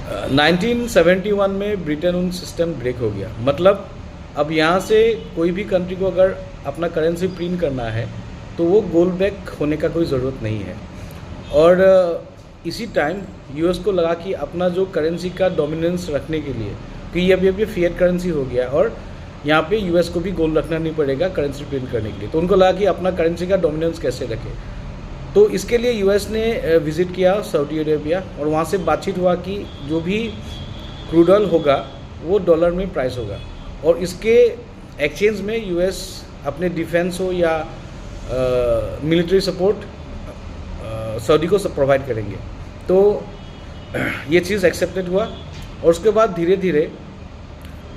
1971 में ब्रिटेन उन system brake हो गया। मतलब अब यहाँ से कोई भी कंट्री को अगर अपना करेंसी प्रिंट करना है तो वो गोल्ड बैक होने का कोई ज़रूरत नहीं है। और इसी टाइम यूएस को लगा कि अपना जो करेंसी का डोमिनेंस रखने के लिए, कि अब ये फिएट करेंसी हो गया और यहाँ पे यूएस को भी गोल्ड रखना नहीं पड़ेगा करेंसी प्रिंट करने के लिए, तो उनको लगा कि अपना करेंसी का डोमिनेंस कैसे रखें। तो इसके लिए यूएस ने विज़िट किया सऊदी अरेबिया और वहाँ से बातचीत हुआ कि जो भी क्रूड ऑयल होगा वो डॉलर में प्राइस होगा और इसके एक्सचेंज में यूएस अपने डिफेंस हो या मिलिट्री सपोर्ट सऊदी को प्रोवाइड करेंगे। तो ये चीज़ एक्सेप्टेड हुआ और उसके बाद धीरे धीरे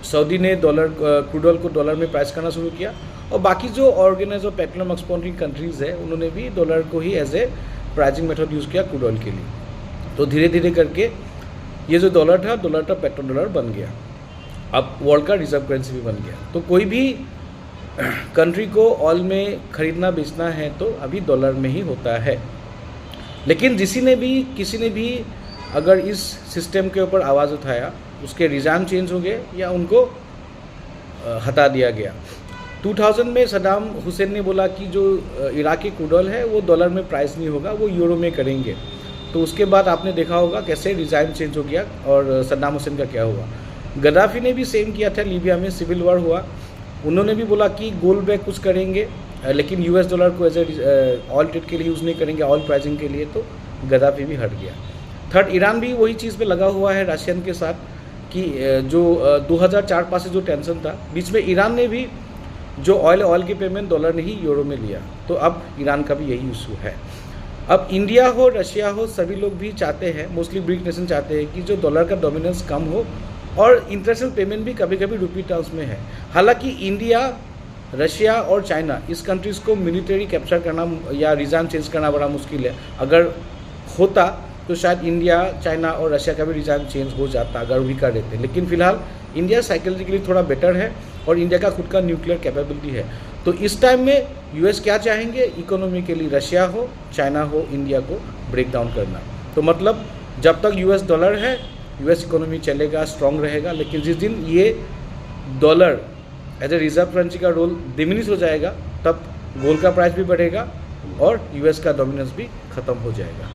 सऊदी ने क्रूड ऑयल को डॉलर में प्राइस करना शुरू किया और बाकी जो ऑर्गेनाइज और पेट्रोलियम एक्सपोर्टिंग कंट्रीज़ है उन्होंने भी डॉलर को ही as a pricing method use किया क्रूड ऑयल के लिए। तो धीरे धीरे करके ये जो डॉलर था पेट्रो डॉलर बन गया, अब वर्ल्ड का रिजर्व करेंसी भी बन गया। तो कोई भी कंट्री को ऑयल में ख़रीदना बेचना है तो अभी डॉलर में ही होता है। लेकिन किसी ने भी अगर इस सिस्टम के ऊपर आवाज़ उठाया, उसके रिजाइम चेंज हो गए या उनको हटा दिया गया। 2000 में सद्दाम हुसैन ने बोला कि जो इराकी क्रूड ऑयल है वो डॉलर में प्राइस नहीं होगा, वो यूरो में करेंगे। तो उसके बाद आपने देखा होगा कैसे रिजाइम चेंज हो गया और सद्दाम हुसैन का क्या हुआ। गद्दाफी ने भी सेम किया था, लीबिया में सिविल वॉर हुआ, उन्होंने भी बोला कि गोल्ड बैक कुछ करेंगे लेकिन यूएस डॉलर को एज ए ऑयल ट्रेड के लिए यूज़ नहीं करेंगे, ऑयल प्राइसिंग के लिए। तो गद्दाफी भी हट गया। थर्ड, ईरान भी वही चीज़ पे लगा हुआ है रशियन के साथ कि जो 2004-5 से जो टेंशन था, बीच में ईरान ने भी जो ऑयल की पेमेंट डॉलर ने ही यूरो में लिया। तो अब ईरान का भी यही इशू है। अब इंडिया हो, रशिया हो, सभी लोग भी चाहते हैं, मोस्टली ब्रिक नेशन चाहते हैं कि जो डॉलर का डोमिनेंस कम हो और इंटरनेशनल पेमेंट भी कभी कभी रुपी टर्म्स में है। हालांकि इंडिया, रशिया और चाइना, इस कंट्रीज़ को मिलिट्री कैप्चर करना या रिजाइम चेंज करना बड़ा मुश्किल है। अगर होता तो शायद इंडिया, चाइना और रशिया का भी रिजाइम चेंज हो जाता अगर भी कर देते। लेकिन फिलहाल इंडिया साइकोलॉजिकली थोड़ा बेटर है और इंडिया का खुद का न्यूक्लियर कैपेबिलिटी है। तो इस टाइम में यूएस क्या चाहेंगे, इकोनॉमी के लिए रशिया हो, चाइना हो, इंडिया को ब्रेक डाउन करना। तो मतलब जब तक यूएस डॉलर है, यूएस इकोनॉमी चलेगा, स्ट्रांग रहेगा। लेकिन जिस दिन ये dollar as a reserve currency का रोल डिमिनिश हो जाएगा, तब गोल्ड का प्राइस भी बढ़ेगा और यूएस का डोमिनेंस भी ख़त्म हो जाएगा।